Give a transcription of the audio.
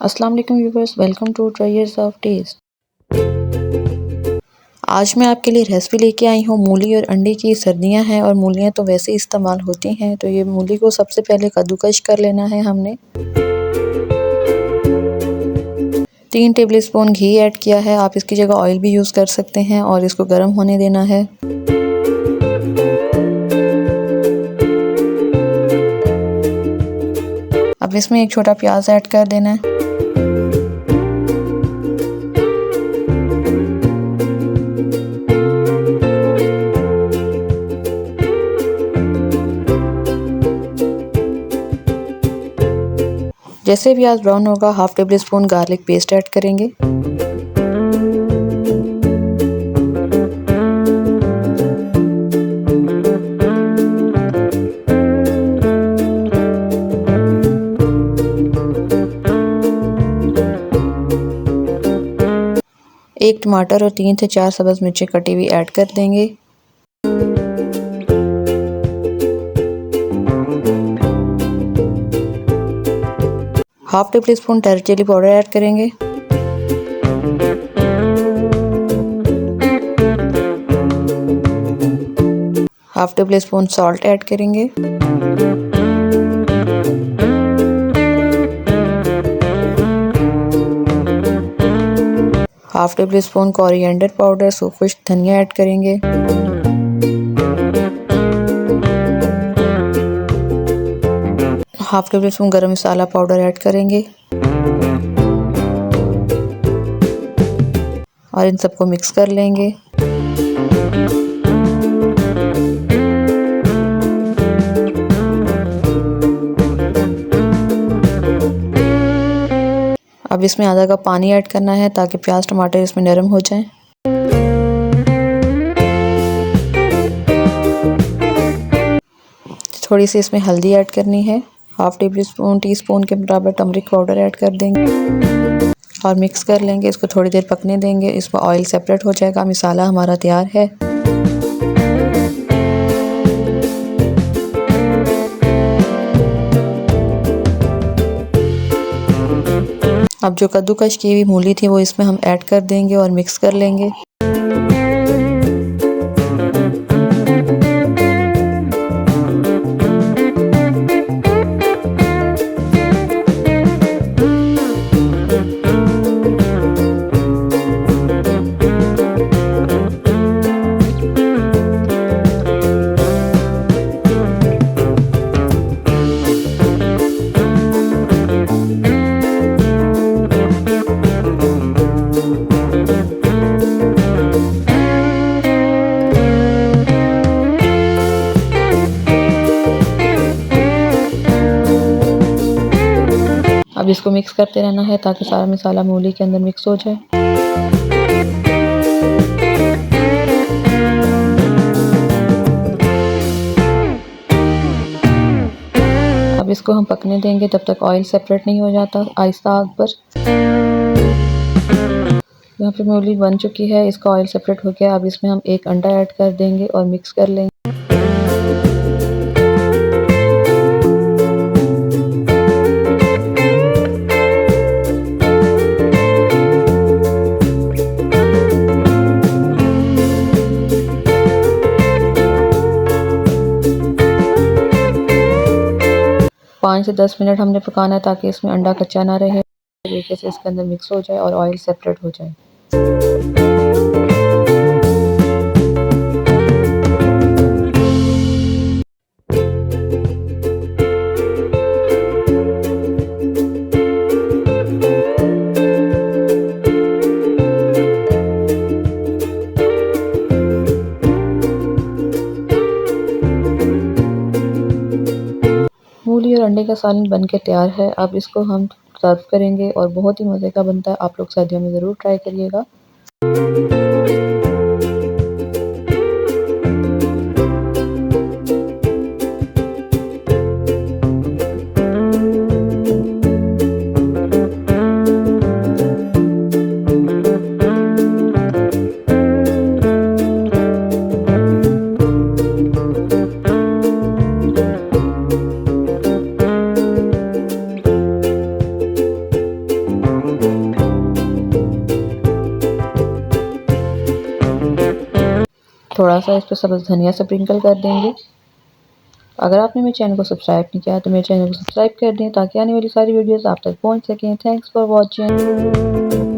अस्सलाम वालेकुम viewers, welcome to tryers of taste. आज मैं आपके लिए रेसिपी लेके आई हूँ मूली और अंडे की। सर्दियाँ हैं और मूलियाँ तो वैसे इस्तेमाल होती हैं। तो ये मूली को सबसे पहले कद्दूकश कर लेना है हमने। 3 टेबलस्पून घी ऐड किया है, आप इसकी जगह ऑयल भी यूज़ कर सकते हैं और इसको गर्म होने देना है। अब इसमें एक छोटा प्याज ऐड कर देना है। जैसे प्याज ब्राउन होगा, half table spoon garlic paste add करेंगे। एक टमाटर और 3 से 4 सब्ज़ मिर्ची कटी हुई ऐड कर देंगे। Half tablespoon red chilli powder add करेंगे। Half tablespoon salt add करेंगे। Half tablespoon coriander powder, खुश्क धनिया ऐड करेंगे। हाफ टेबल स्पून गरम मसाला पाउडर ऐड करेंगे और इन सबको मिक्स कर लेंगे। अब इसमें आधा कप पानी ऐड करना है ताकि प्याज टमाटर इसमें नरम हो जाएं। थोड़ी सी इसमें हल्दी ऐड करनी है। हाफ टी स्पून के बराबर टर्मरिक पाउडर ऐड कर देंगे और मिक्स कर लेंगे। इसको थोड़ी देर पकने देंगे। इसमें ऑयल सेपरेट हो जाएगा। मसाला हमारा तैयार है। अब जो कद्दूकश की हुई मूली थी वो इसमें हम ऐड कर देंगे और मिक्स कर लेंगे। अब इसको मिक्स करते रहना है ताकि सारा मसाला मूली के अंदर मिक्स हो जाए। अब इसको हम पकने देंगे तब तक ऑयल सेपरेट नहीं हो जाता। आहिस्ता आग पर। यहाँ पे मूली बन चुकी है, इसका ऑयल सेपरेट हो गया। अब इसमें हम एक अंडा ऐड कर देंगे और मिक्स कर लेंगे। पाँच से 10 मिनट हमने पकाना है ताकि इसमें अंडा कच्चा ना रहे। तरीके से इसके अंदर मिक्स हो जाए और ऑयल सेपरेट हो जाए। मूली और अंडे का सालन बनके तैयार है। अब इसको हम सर्व करेंगे और बहुत ही मज़े का बनता है। आप लोग सर्दियों में ज़रूर ट्राई करिएगा। थोड़ा सा इस पर सब्ज़ धनिया स्प्रिंकल कर देंगे। अगर आपने मेरे चैनल को सब्सक्राइब नहीं किया तो मेरे चैनल को सब्सक्राइब कर दें ताकि आने वाली सारी वीडियोस आप तक पहुंच सकें। Thanks for watching.